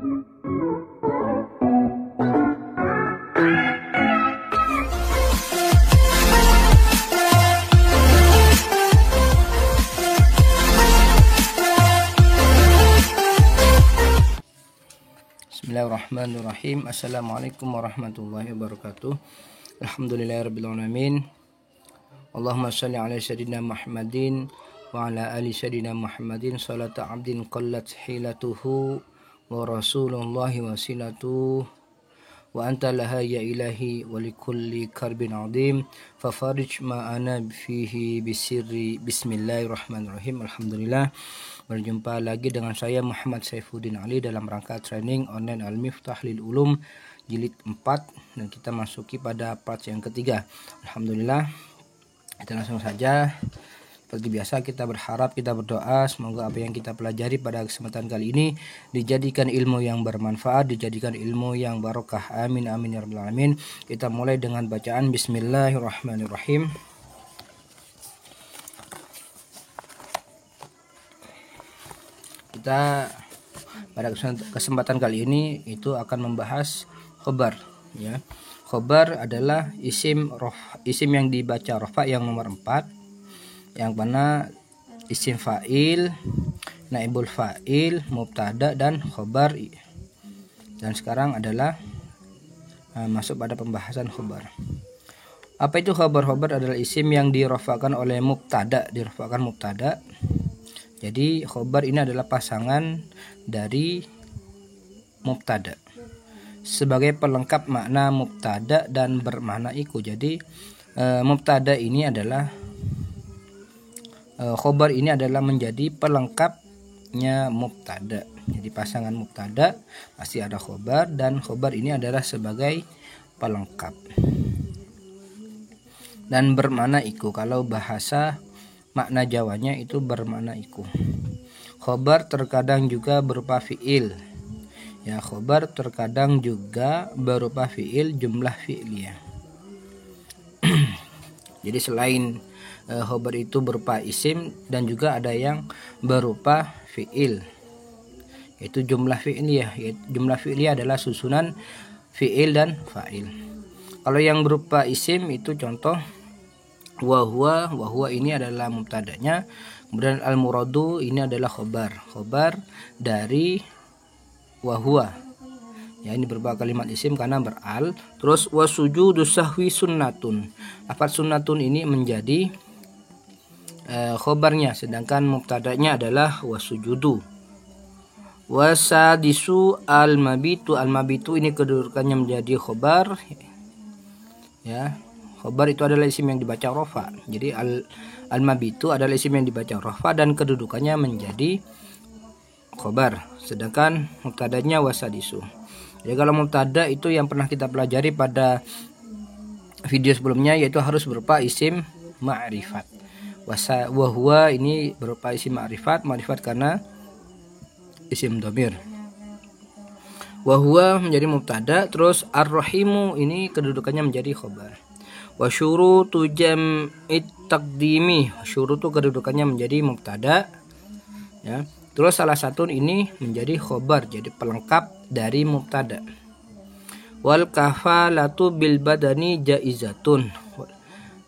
Bismillahirrahmanirrahim. Assalamualaikum warahmatullahi wabarakatuh. Alhamdulillahirabbil alamin. Allahumma shalli ala sayyidina Muhammadin wa ala ali sayyidina Muhammadin salata abdin qallat hilatuhu wa rasulullahi wasilatuhu wa anta laha ya ilahi wa likulli karbin azim fafarij ma'ana fihi bisirri. Bismillahirrahmanirrahim. Alhamdulillah, berjumpa lagi dengan saya Muhammad Saifuddin Ali dalam rangka training online Al-Miftah lil Ulum jilid 4, dan kita masuki pada part yang ketiga. Alhamdulillah, kita langsung saja. Seperti biasa kita berharap, kita berdoa semoga apa yang kita pelajari pada kesempatan kali ini dijadikan ilmu yang bermanfaat, dijadikan ilmu yang barokah. Amin amin ya rabbal alamin. Kita mulai dengan bacaan Bismillahirrahmanirrahim. Kita pada kesempatan kali ini itu akan membahas khobar, ya. Khobar adalah isim yang dibaca rofa yang nomor 4, yang mana isim fa'il, naibul fa'il, mubtada dan khobar. Dan sekarang adalah masuk pada pembahasan khobar. Apa itu khobar? Khobar adalah isim yang dirofakan oleh mubtada, dirofakan mubtada. Jadi khobar ini adalah pasangan dari mubtada sebagai pelengkap makna mubtada dan bermakna iku. Jadi mubtada ini adalah khobar ini adalah menjadi pelengkapnya mubtada. Jadi pasangan mubtada pasti ada khobar, dan khobar ini adalah sebagai pelengkap dan bermakna iku. Kalau bahasa makna Jawanya itu bermakna iku. Khobar terkadang juga berupa fiil. Ya, khobar terkadang juga berupa fiil, jumlah fi'liyah. Jadi selain khobar itu berupa isim, dan juga ada yang berupa fiil, yaitu jumlah fi'liyah. Jumlah fi'liyah adalah susunan fiil dan fa'il. Kalau yang berupa isim itu contoh wahwa ini adalah mubtadanya, kemudian al-muradu ini adalah khobar dari wahwa. Ya, ini berupa kalimat isim karena beral. Terus wasujudu sahwi sunnatun. Lafaz sunnatun ini menjadi khobarnya, sedangkan mubtadanya adalah wasujudu. Wasadisu al-mabitu. Al-mabitu ini kedudukannya menjadi khobar. Ya, khobar itu adalah isim yang dibaca rofa. Jadi al-mabitu adalah isim yang dibaca rofa dan kedudukannya menjadi khobar. Sedangkan mubtadanya wasadisu. Jadi kalau mubtada itu yang pernah kita pelajari pada video sebelumnya, yaitu harus berupa isim ma'rifat. Wahwa ini berupa isim ma'rifat karena isim dhamir. Wahwa menjadi mubtada, terus ar-rahimu ini kedudukannya menjadi khobar. Wa syurutu jam'it taqdimi. Syurutu kedudukannya menjadi mubtada, ya. Terus salah satu ini menjadi khobar, jadi pelengkap dari mubtada. Wal kafalatu bil badani jaizatun.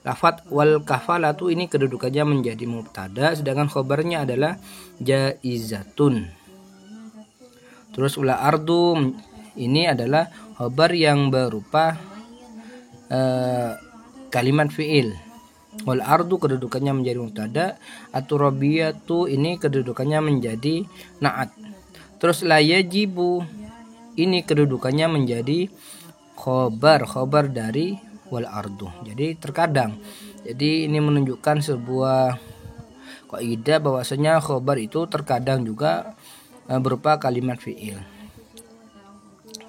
Lafaz wal kafalatu ini kedudukannya menjadi mubtada, sedangkan khobarnya adalah jaizatun. Terus ula ardu ini adalah khobar yang berupa kalimat fiil. Wal ardu kedudukannya menjadi mubtada. Aturabiyatu ini kedudukannya menjadi na'at. Terus la yajibu ini kedudukannya menjadi khobar dari wal ardu. Jadi terkadang, jadi ini menunjukkan sebuah kaidah bahwasanya khobar itu terkadang juga berupa kalimat fiil.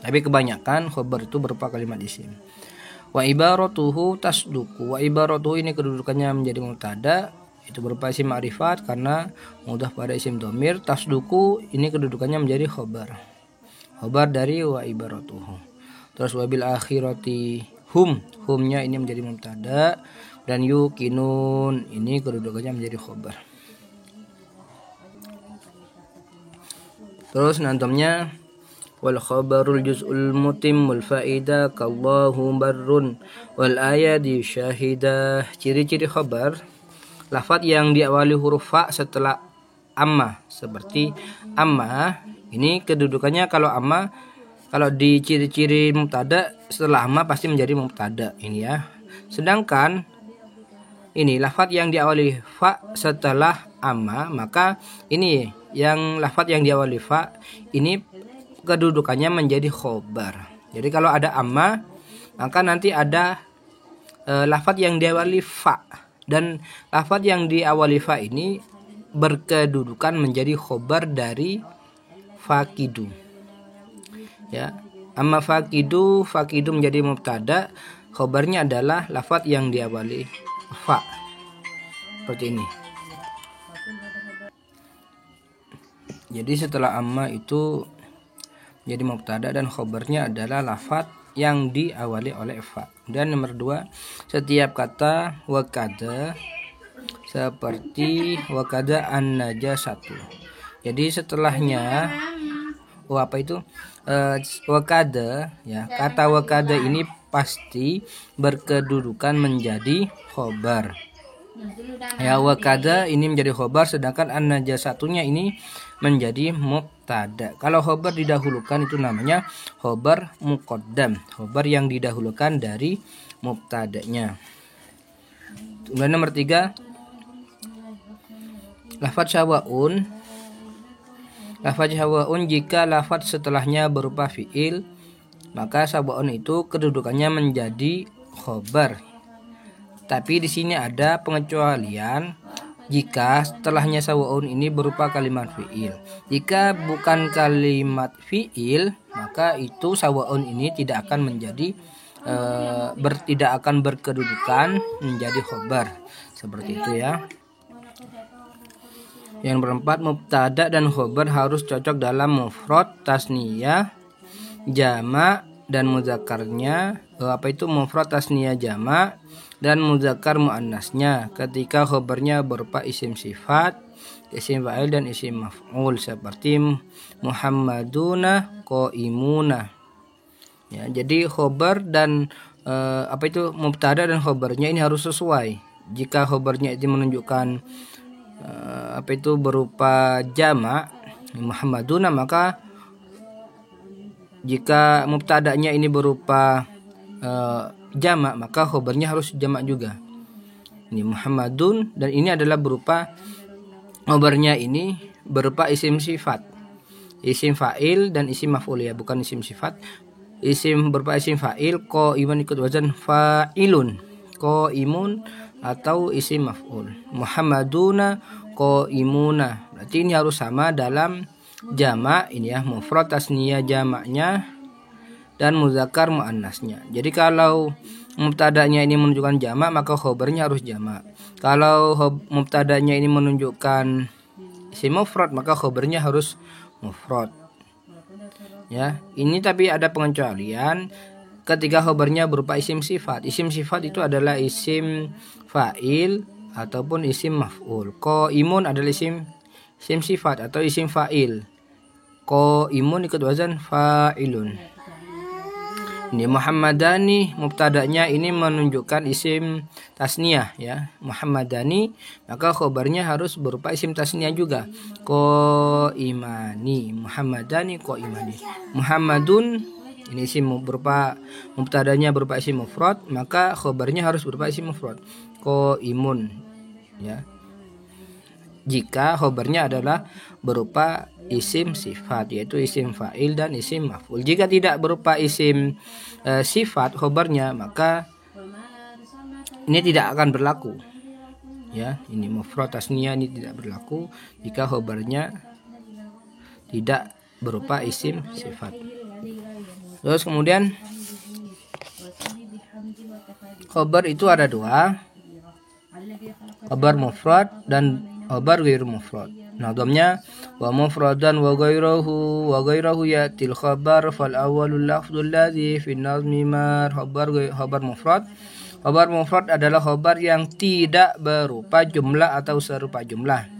Tapi kebanyakan khobar itu berupa kalimat isim. Wa ibaratuhu tasduku. Wa ibaratuhu ini kedudukannya menjadi mubtada, itu berupa isim ma'rifat karena mudah pada isim dhamir. Tasduku ini kedudukannya menjadi khobar dari wa ibaratuhu. Terus wabil akhirati humnya ini menjadi mubtada, dan yukinun ini kedudukannya menjadi khobar. Terus nantomnya wal khabarul juz'ul mutimmul faida kallahu barrun wal ayati syahidah. Ciri-ciri khabar, lafadz yang diawali huruf fa setelah amma, seperti amma ini kedudukannya kalau di ciri-ciri mubtada setelah amma pasti menjadi mubtada ini ya. Sedangkan ini lafadz yang diawali fa setelah amma, maka ini yang lafadz yang diawali fa ini kedudukannya menjadi khobar. Jadi kalau ada amma maka nanti ada lafadz yang diawali fa, dan lafadz yang diawali fa ini berkedudukan menjadi khobar dari fakidu. Ya, amma fakidu menjadi mubtada, khobarnya adalah lafadz yang diawali fa. Seperti ini. Jadi setelah amma itu jadi mubtada dan khobarnya adalah lafadz yang diawali oleh fa. Dan nomor 2, setiap kata wakada seperti wakada an-najasatu. Jadi setelahnya wakada ya, kata wakada ini pasti berkedudukan menjadi khobar. Ya, wakada ini menjadi khobar, sedangkan an-najasatunya ini menjadi mubtada. Kalau khobar didahulukan itu namanya khobar muqaddam, khobar yang didahulukan dari mubtadanya. Kemudian nomor 3, lafadz syawaun. Lafadz syawaun jika lafadz setelahnya berupa fiil, maka syawaun itu kedudukannya menjadi khobar. Tapi di sini ada pengecualian jika setelahnya syawaun ini berupa kalimat fiil. Jika bukan kalimat fiil, maka itu syawaun ini tidak akan menjadi tidak akan berkedudukan menjadi khobar. Seperti itu ya. Yang berempat, mubtada dan khobar harus cocok dalam mufrad, tasniyah, jamak dan mudzakarnya. Mufrad, tasniyah, jamak dan muzakkar muannasnya ketika khobarnya berupa isim sifat, isim fa'il dan isim maf'ul, seperti Muhammaduna qaimuna. Ya, jadi khobar dan mubtada dan khobarnya ini harus sesuai. Jika khobarnya itu menunjukkan berupa jamak Muhammaduna, maka jika mubtadanya ini berupa jamak, maka khobarnya harus jamak juga. Ini Muhammadun, dan ini adalah berupa khobarnya ini berupa isim sifat, isim fa'il dan isim maf'ul ya, bukan isim sifat. Isim berupa isim fa'il, qaimun ikut wazan fa'ilun, qaimun atau isim maf'ul. Muhammaduna qaimuna. Berarti ini harus sama dalam jamak ini ya, mufrad, tasniyah, jamaknya dan muzakkar muannasnya. Jadi kalau mubtadanya ini menunjukkan jamak, maka khobarnya harus jamak. Kalau mubtadanya ini menunjukkan isim mufrad, maka khobarnya harus mufrad. Ya, ini tapi ada pengecualian ketika khobarnya berupa isim sifat. Isim sifat itu adalah isim fa'il ataupun isim maf'ul. Qaimun adalah isim sifat atau isim fa'il. Qaimun ikut wazan fa'ilun. Ini Muhammadani, mubtadanya ini menunjukkan isim tasniyah ya, Muhammadani, maka khobarnya harus berupa isim tasniyah juga. Qaimani, Muhammadani qaimani. Muhammadun ini isim berupa mubtadanya berupa isim mufrad, maka khobarnya harus berupa isim mufrad. Qaimun ya. Jika khobarnya adalah berupa isim sifat, yaitu isim fa'il dan isim maf'ul. Jika tidak berupa isim sifat khobarnya, maka ini tidak akan berlaku. Ya, ini mufrad tasniyah ini tidak berlaku jika khobarnya tidak berupa isim sifat. Terus kemudian khobar itu ada 2, khobar mufrad dan khobar ghairu mufrad. Nadamnya wa mufradan wa ghairuhu yatil khabar fal awwalul lafdul ladzi fi nazmi mar. Khabar mufrad. Khabar mufrad adalah khabar yang tidak berupa jumlah atau serupa jumlah.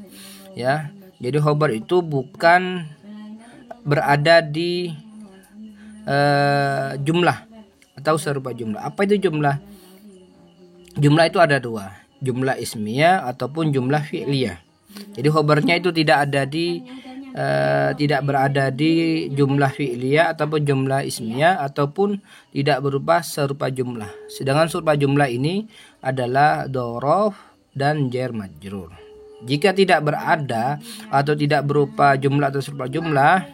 Ya. Jadi khabar itu bukan berada di jumlah atau serupa jumlah. Apa itu jumlah? Jumlah itu ada dua, jumlah ismiyah ataupun jumlah fi'liyah. Jadi khobarnya itu tidak berada di jumlah fi'liyah ataupun jumlah ismiyah ataupun tidak berupa serupa jumlah. Sedangkan serupa jumlah ini adalah dzaraf dan jar majrur. Jika tidak berada atau tidak berupa jumlah atau serupa jumlah,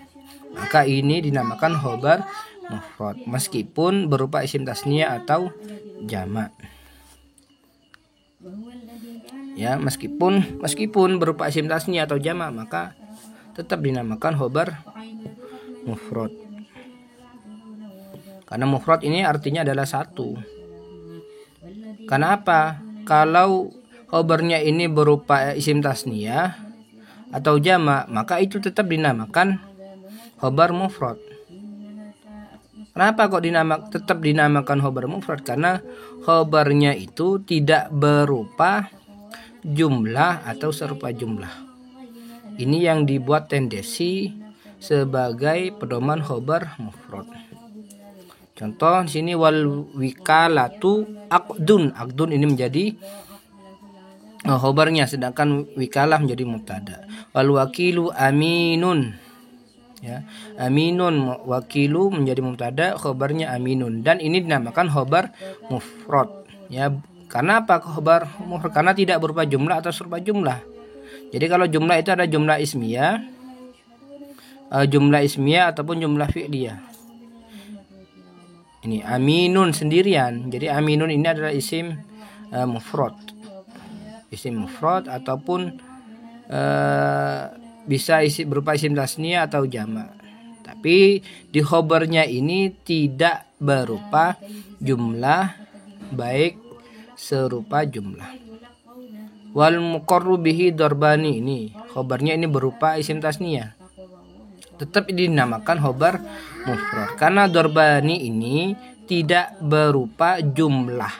maka ini dinamakan khobar mufrad meskipun berupa isim tasniyah atau jamak. Ya, meskipun berupa isim tasniyah atau jamak, maka tetap dinamakan khobar mufrad. Karena mufrad ini artinya adalah satu. Karena apa? Kalau khobarnya ini berupa isim tasniyah atau jamak, maka itu tetap dinamakan khobar mufrad. Kenapa kok tetap dinamakan khobar mufrad? Karena khobarnya itu tidak berupa jumlah atau serupa jumlah. Ini yang dibuat tendensi sebagai pedoman khobar mufrad. Contoh di sini wal wikalatu aqdun. Aqdun ini menjadi khobarnya, sedangkan wikalah menjadi mubtada. Wal wakilu aminun. Ya, aminun wakilu menjadi mubtada, khobarnya aminun, dan ini dinamakan khobar mufrad. Ya, karena apa khobar mufrad? Karena tidak berupa jumlah atau serupa jumlah. Jadi kalau jumlah itu ada jumlah ismiyah ataupun jumlah fi'liyah. Ini aminun sendirian. Jadi aminun ini adalah isim mufrad. Isim mufrad ataupun bisa berupa isim tasniyah atau jamak. Tapi di khobarnya ini tidak berupa jumlah baik serupa jumlah. Wal muqarru bihi darbani, ini khobarnya ini berupa isim tasniyah. Tetap ini dinamakan khobar mufrad karena darbani ini tidak berupa jumlah,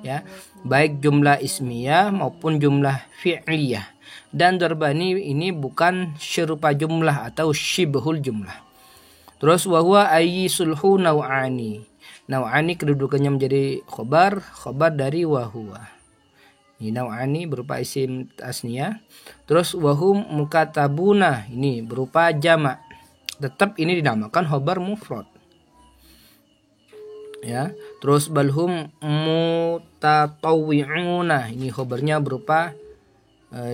ya, baik jumlah ismiyah maupun jumlah fi'liyah. Dan darbani ini bukan serupa jumlah atau syibhul jumlah. Terus wahwa ayyi sulhu naw'ani. Naw'ani kedudukannya menjadi khobar dari wahwa. Ini naw'ani berupa isim tasniyah. Terus wahum mukatabuna, ini berupa jamak. Tetap ini dinamakan khobar mufrad. Ya, terus balhum mutatawwi'una, ini khobarnya berupa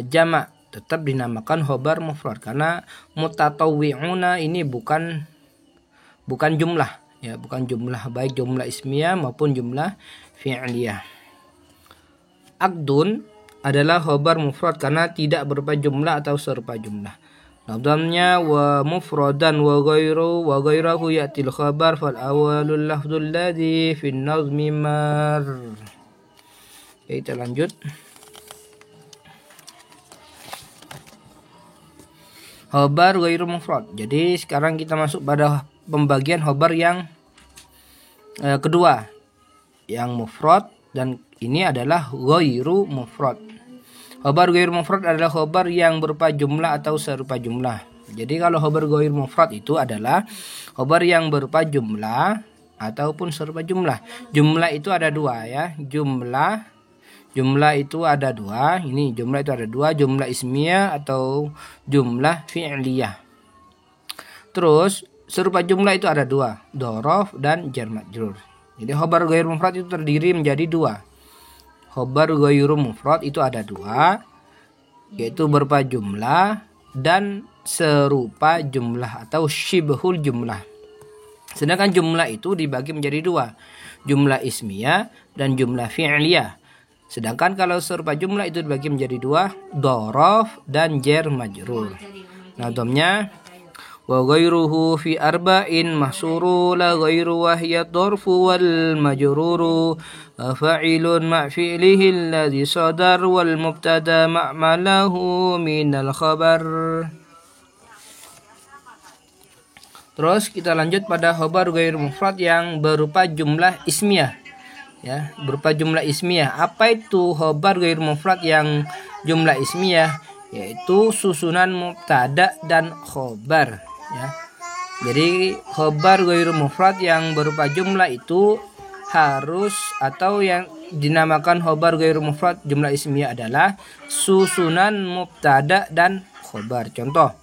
jamak, tetap dinamakan khobar mufrad karena mutatawwi'una ini bukan jumlah, ya, bukan jumlah baik jumlah ismiyah maupun jumlah fi'liyah. Aqdun adalah khobar mufrad karena tidak berupa jumlah atau serupa jumlah. Nadamnya wa mufradan wa ghayrahu ya'til khabar fal awwalul lafdzul ladzi fin nazmi mar. Kita lanjut. Khobar ghairu mufrad. Jadi sekarang kita masuk pada pembagian khobar yang kedua, yang mufrad, dan ini adalah ghairu mufrad. Khobar ghairu mufrad adalah khobar yang berupa jumlah atau serupa jumlah. Jadi kalau khobar ghairu mufrad itu adalah khobar yang berupa jumlah ataupun serupa jumlah. Jumlah itu ada dua, ya. Jumlah itu ada dua. Ini jumlah itu ada dua, jumlah ismiyah atau jumlah fi'liyah. Terus serupa jumlah itu ada dua, dzaraf dan jar majrur. Jadi khobar ghairu mufrad itu terdiri menjadi dua. Khobar ghairu mufrad itu ada dua, yaitu berupa jumlah dan serupa jumlah atau syibhul jumlah. Sedangkan jumlah itu dibagi menjadi dua, jumlah ismiyah dan jumlah fi'liyah. Sedangkan kalau serupa jumlah itu dibagi menjadi dua, dzaraf dan jar majrur. Nadamnya wa ghairuhu fi arba'in mahsuru la ghairu wa hiya dzarfu wal majruru fa'ilun ma' fi'lihi alladhi sadar wal mubtada ma'malahu minal khabar. Terus kita lanjut pada khobar ghairu mufrad yang berupa jumlah ismiyah. Ya, berupa jumlah ismiyah. Apa itu khobar ghairu mufrad yang jumlah ismiyah? Yaitu susunan mubtada dan khobar, ya. Jadi khobar ghairu mufrad yang berupa jumlah itu harus, atau yang dinamakan khobar ghairu mufrad jumlah ismiyah adalah susunan mubtada dan khobar. Contoh,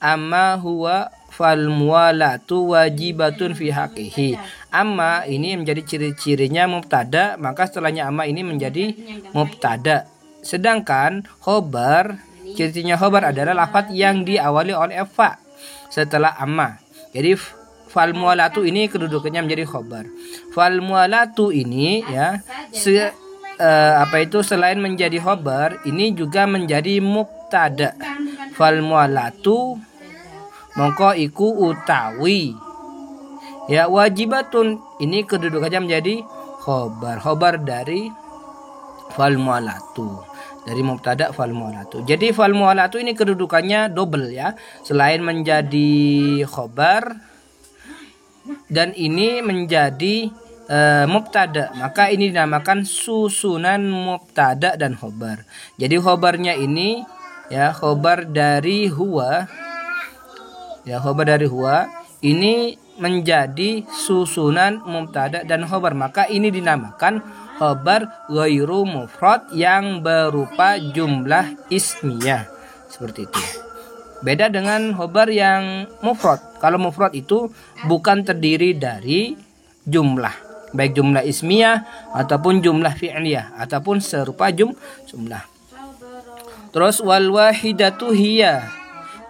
amma huwa fal muwalatu wajibatun fi haqqihi. Amma ini menjadi ciri-cirinya mubtada, maka setelahnya amma ini menjadi mubtada. Sedangkan khobar, ciri-cirinya khobar adalah lafaz yang diawali oleh fa setelah amma. Jadi fal muwalatu ini kedudukannya menjadi khobar. Fal muwalatu ini ya selain menjadi khobar, ini juga menjadi mubtada. Fal muwalatu mongko iku utawi ya wajibatun, ini kedudukannya menjadi khobar dari fal muwalatu, dari mubtada fal muwalatu. Jadi fal muwalatu ini kedudukannya double ya, selain menjadi khobar dan ini menjadi mubtada, maka ini dinamakan susunan mubtada dan khobar. Jadi khobarnya ini ya khobar dari huwa, ya khobar dari huwa ini menjadi susunan mubtada dan khobar, maka ini dinamakan khobar ghairu mufrad yang berupa jumlah ismiyah. Seperti itu. Beda dengan khobar yang mufrad. Kalau mufrad itu bukan terdiri dari jumlah, baik jumlah ismiyah ataupun jumlah fi'liyah ataupun serupa jumlah. Terus wal wahidatu hiya.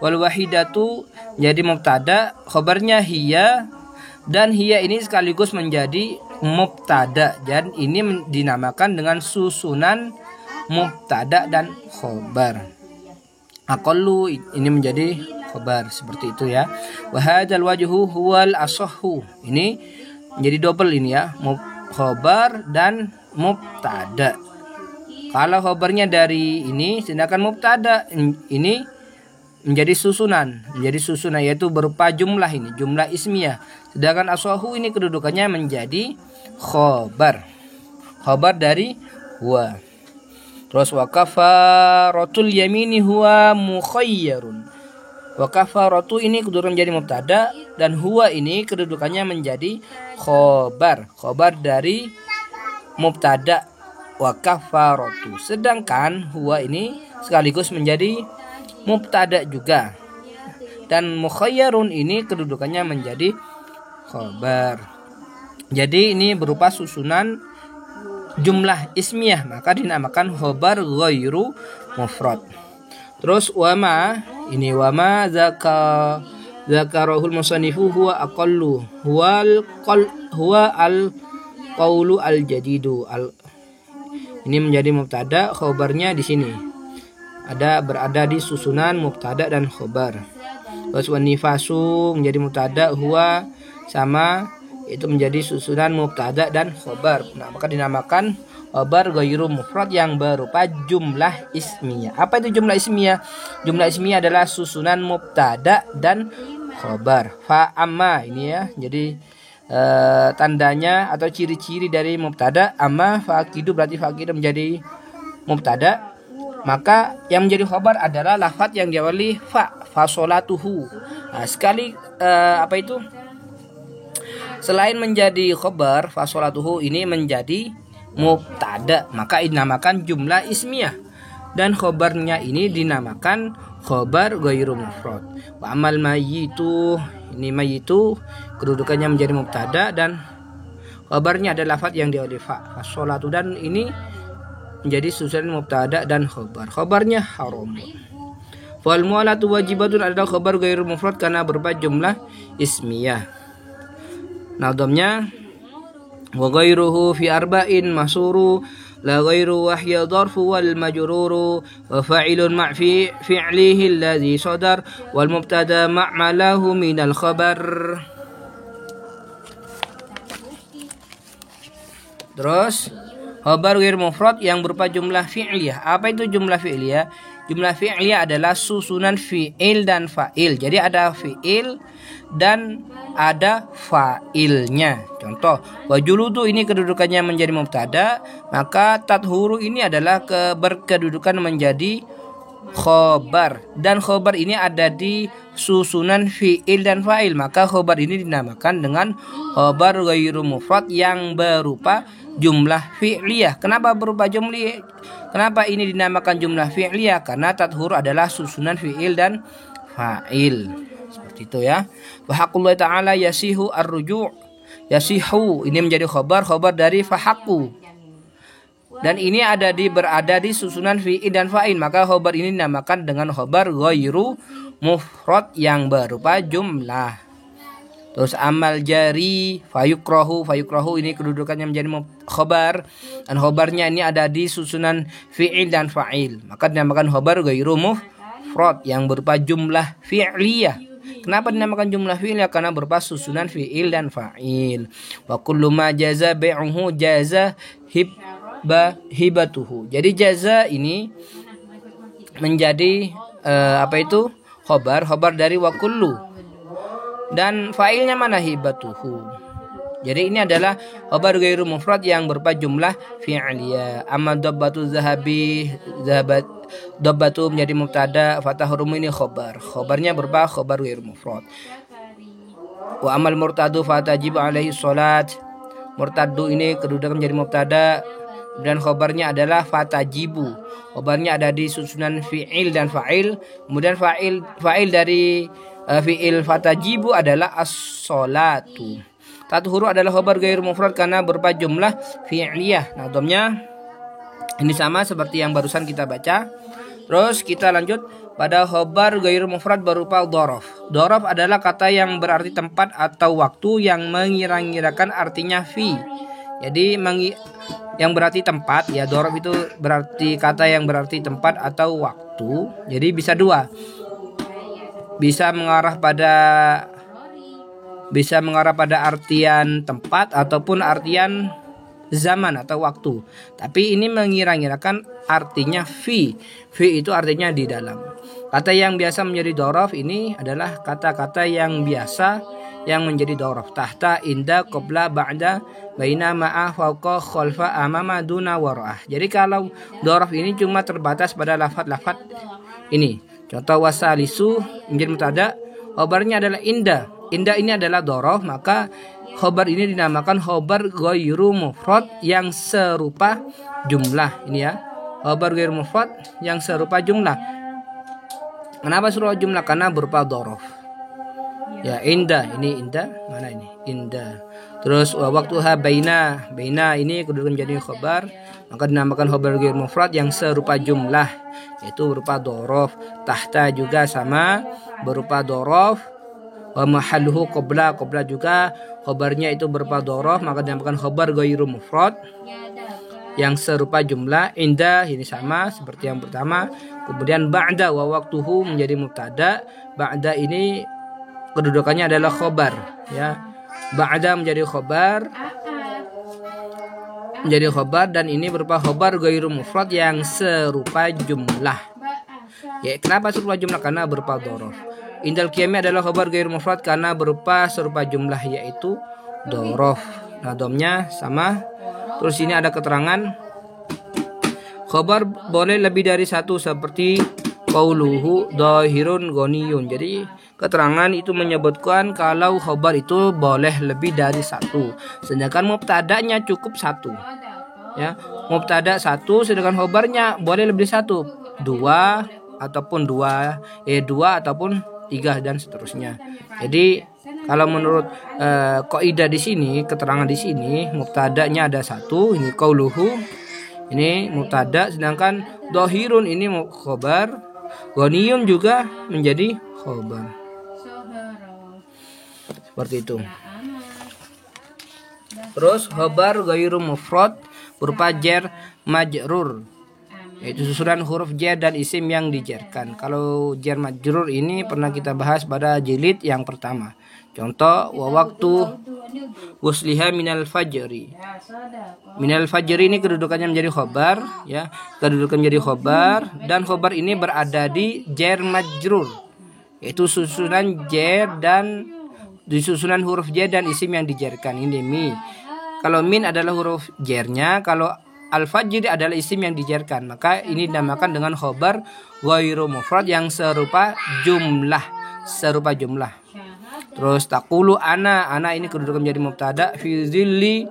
Wal wahidatu jadi mubtada, khobarnya hiya, dan hiya ini sekaligus menjadi mubtada, dan ini dinamakan dengan susunan mubtada dan khobar. Aqallu ini menjadi khobar, seperti itu ya. Wa hadzal wajhu huwal asahhu. Ini menjadi double ini ya, khobar dan mubtada. Kalau khobarnya dari ini, sedangkan mubtada ini menjadi susunan yaitu berupa jumlah, ini jumlah ismiyah. Sedangkan asahhu ini kedudukannya menjadi khobar dari huwa. Terus wa kafaratul yamini huwa mukhayyarun. Wa kafaratu ini kedudukan menjadi mubtada, dan huwa ini kedudukannya menjadi khobar dari mubtada wa kafaratu. Sedangkan huwa ini sekaligus menjadi mubtada juga, dan mukhayyarun ini kedudukannya menjadi khobar. Jadi ini berupa susunan jumlah ismiyah, maka dinamakan khobar ghairu mufrad. Terus wama, ini wama zakarahul musannifu huwa aqallu huwa al qaulu al jadidu. Ini menjadi mubtada, khobarnya di sini berada di susunan mubtada dan khobar. Terus wanifasu menjadi mubtada, huwa sama itu menjadi susunan mubtada dan khobar. Nah, maka dinamakan khobar ghairu mufrad yang berupa jumlah ismiyah. Apa itu jumlah ismiyah? Jumlah ismiyah adalah susunan mubtada dan khobar. Fa amma ini ya. Jadi tandanya atau ciri-ciri dari mubtada amma faqidu, berarti faqidu menjadi mubtada. Maka yang menjadi khobar adalah lafaz yang diawali fa sholatuhu. Nah, sekali selain menjadi khobar, fa sholatuhu ini menjadi mubtada, maka dinamakan jumlah ismiyah, dan khobarnya ini dinamakan khobar ghairu mufrad. Wa amal mayyitu, ini mayyitu kedudukannya menjadi mubtada, dan khobarnya adalah lafaz yang diawali fa sholatu, dan ini menjadi susunan mubtada dan khobar. Khobarnya haram. Fal mu'alatu wajibatun adalah khobar ghairu mufrad karena berupa jumlah ismiyah. Nadamnya wa ghairuhu fi arba'in masuru la ghairu wahya dharfu wal majruru wa fa'ilun ma' fi fi'lihi alladhi sadar wal mubtada ma'malahu minal khabar. Terus khobar ghairu mufrad yang berupa jumlah fi'liyah. Apa itu jumlah fi'liyah? Jumlah fi'liyah adalah susunan fi'il dan fa'il. Jadi ada fi'il dan ada fa'ilnya. Contoh, wajuludu ini kedudukannya menjadi mubtada, maka tathuru ini adalah berkedudukan menjadi khobar, dan khobar ini ada di susunan fi'il dan fa'il, maka khobar ini dinamakan dengan khobar ghairu mufrad yang berupa jumlah fi'liyah. Kenapa berupa jumlah? Kenapa ini dinamakan jumlah fi'liyah? Karena tathur adalah susunan fi'il dan fa'il. Seperti itu ya. Wa haqqullah ta'ala yasihu ar-ruju'. Yasihu ini menjadi khobar dari fahaku. Dan ini berada di susunan fi'il dan fa'il, maka khobar ini dinamakan dengan khobar ghairu mufrad yang berupa jumlah. Terus amal jari fayukrahu ini kedudukannya menjadi khobar, dan khobarnya ini ada di susunan fi'il dan fa'il, maka dinamakan khobar ghairu mufrad yang berupa jumlah fi'liyah. Kenapa dinamakan jumlah fi'liyah? Karena berupa susunan fi'il dan fa'il. Wa kullu ma jaza bai'uhu jaza hibatuhu. Jadi jaza ini menjadi khobar dari wa kullu, dan fa'ilnya mana? Hibatuhu. Jadi ini adalah khobar ghairu mufrad yang berupa jumlah fi'liyah. Amma dabbatu zahabi, dabbatu menjadi mubtada, fatahrum ini khobarnya berupa khobar ghairu mufrad. Wa amal murtadu fatajib alaihi salat, murtadu ini kedudukan menjadi mubtada dan khobarnya adalah fatajibu. Khobarnya ada di susunan fi'il dan fa'il. Kemudian fa'il dari fi'il fatajibu adalah as-sholatu. Tathuru adalah khobar ghairu mufrad karena berupa jumlah fi'liyah. Nah, domnya ini sama seperti yang barusan kita baca. Terus kita lanjut pada khobar ghairu mufrad berupa dhorof. Dhorof adalah kata yang berarti tempat atau waktu yang mengira-ngirakan artinya fi. Jadi yang berarti tempat ya, dhorof itu berarti kata yang berarti tempat atau waktu. Jadi bisa dua, bisa mengarah pada artian tempat ataupun artian zaman atau waktu. Tapi ini mengira-ngirakan artinya fi. Fi itu artinya di dalam. Kata yang biasa menjadi dhorof ini adalah kata-kata yang biasa yang menjadi dhorof. Tahta, inda, qabla, ba'da, baina, ma'a, fauqa, khalfa, amama, duna, wara'ah. Jadi kalau dhorof ini cuma terbatas pada lafaz-lafaz ini. Contoh wasalisu menjadi mutada, khobarnya adalah inda. Inda ini adalah dhorof, maka khobar ini dinamakan khobar ghairu mufrad yang serupa jumlah. Ini ya, khobar ghairu mufrad yang serupa jumlah. Kenapa serupa jumlah? Karena berupa dhorof. Ya, inda, ini inda, mana ini? Inda. Terus waktuha baina ini kedudukan menjadi khobar, maka dinamakan khobar ghairu mufrad yang serupa jumlah, yaitu berupa dhorof. Tahta juga sama, berupa dhorof. Wa mahalluhu qabla juga khobarnya itu berupa dhorof, maka dinamakan khobar ghairu mufrad yang serupa jumlah. Inda ini sama seperti yang pertama. Kemudian ba'da wa waktuhu menjadi mubtada. Ba'da ini kedudukannya adalah khobar ya. Ba'da menjadi khobar dan ini berupa khobar ghairu mufrad yang serupa jumlah. Ya, kenapa serupa jumlah? Karena berupa dhorof. Indal qiyami adalah khobar ghairu mufrad karena berupa serupa jumlah, yaitu dhorof. Nah, domnya sama. Terus ini ada keterangan khobar boleh lebih dari satu seperti qauluhu dhahirun ghaniyun. Jadi keterangan itu menyebutkan kalau khobar itu boleh lebih dari satu, sedangkan mubtada'nya cukup satu. Ya, mubtada satu, sedangkan khobarnya boleh lebih satu, dua ataupun tiga dan seterusnya. Jadi kalau menurut kaidah di sini, keterangan di sini mubtada'nya ada satu, ini qauluhu, ini mubtada, sedangkan dhahirun ini khobar, ghaniyun juga menjadi khobar. Seperti itu. Terus khobar ghairu mufrad berupa jar majrur, yaitu susunan huruf jar dan isim yang dijarkan. Kalau jar majrur ini pernah kita bahas pada jilid yang pertama. Contoh wa waktu wusliha minal fajri. Minal fajri ini kedudukannya menjadi khobar ya, kedudukan menjadi khobar, dan khobar ini berada di jar majrur, yaitu susunan jar dan di susunan huruf jar dan isim yang dijarkan. Ini mi. Kalau min adalah huruf jarnya, kalau al-fajr adalah isim yang dijarkan, maka ini dinamakan dengan khobar ghairu mufrad yang serupa jumlah. serupa jumlah. Terus taqulu ana ini kedudukan menjadi mubtada, fi dhilli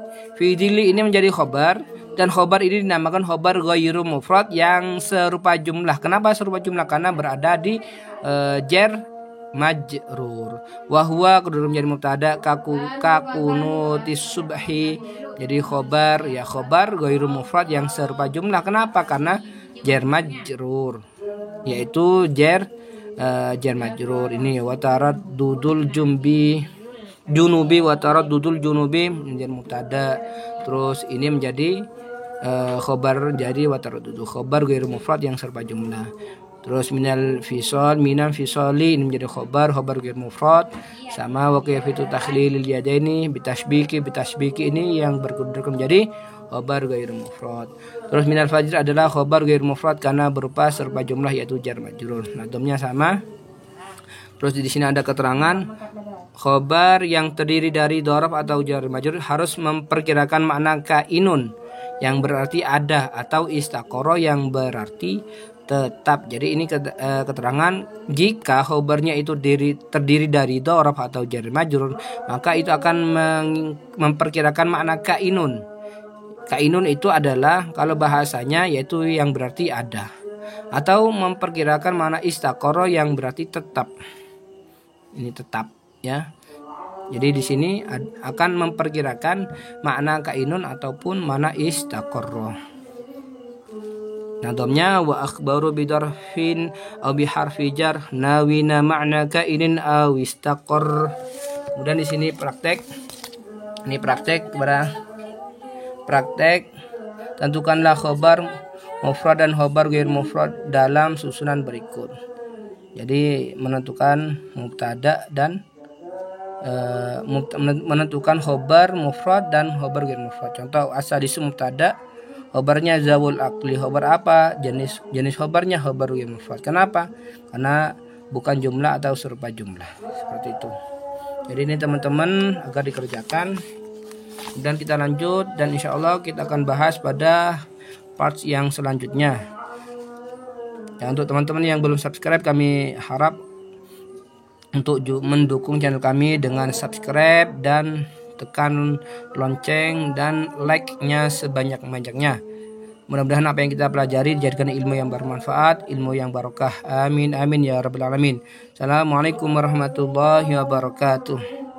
ini menjadi khobar, dan khobar ini dinamakan khobar ghairu mufrad yang serupa jumlah. Kenapa serupa jumlah? Karena berada di jar majrur. Wa huwa kedudukan menjadi mubtada, kakunutis subhi jadi khobar, ya khobar ghairu mufrad yang serupa jumlah. Kenapa? Karena jar majrur, yaitu jar majrur ini. Watarat dudul junubi watarat dudul junubi menjadi mubtada. Terus ini menjadi khobar, jadi watarat dudul khobar ghairu mufrad yang serupa jumlah. Terus minal fisali ini menjadi khobar ghairu mufrad, sama wa kayfitu takhlilil yadaini bitashbiki ini yang berkedudukan menjadi khobar ghairu mufrad. Terus minal fajr adalah khobar ghairu mufrad karena berupa serupa jumlah yaitu jar majrur. Nah, domnya sama. Terus di sini ada keterangan khobar yang terdiri dari dhorof atau jar majrur harus memperkirakan makna kainun yang berarti ada, atau istaqoro yang berarti tetap. Jadi ini keterangan jika khobarnya itu terdiri dari dhorof atau jar majrur, maka itu akan memperkirakan makna kainun. Kainun itu adalah kalau bahasanya yaitu yang berarti ada, atau memperkirakan makna istaqoro yang berarti tetap. Ini tetap ya. Jadi di sini akan memperkirakan makna kainun ataupun makna istaqarra. Nadomnya wa akhbaru bidarfin aw biharfi jar nawina ma'na kainin aw istaqar. Kemudian di sini praktek. Ini praktek tentukanlah khobar mufrad dan khobar ghair mufrad dalam susunan berikut. Jadi menentukan mubtada dan menentukan khobar mufrad dan khobar ghair mufrad. Contoh asadisu mubtada, khobarnya zawul aqli. Khobar apa? Jenis khobarnya khobar ghair mufrad. Kenapa? Karena bukan jumlah atau serupa jumlah. Seperti itu. Jadi ini teman-teman agar dikerjakan. Dan kita lanjut, dan insya Allah kita akan bahas pada parts yang selanjutnya. Dan untuk teman-teman yang belum subscribe, kami harap untuk mendukung channel kami dengan subscribe dan tekan lonceng dan like-nya sebanyak-banyaknya. Mudah-mudahan apa yang kita pelajari dijadikan ilmu yang bermanfaat, ilmu yang barokah. Amin amin ya rabbal alamin. Assalamualaikum warahmatullahi wabarakatuh.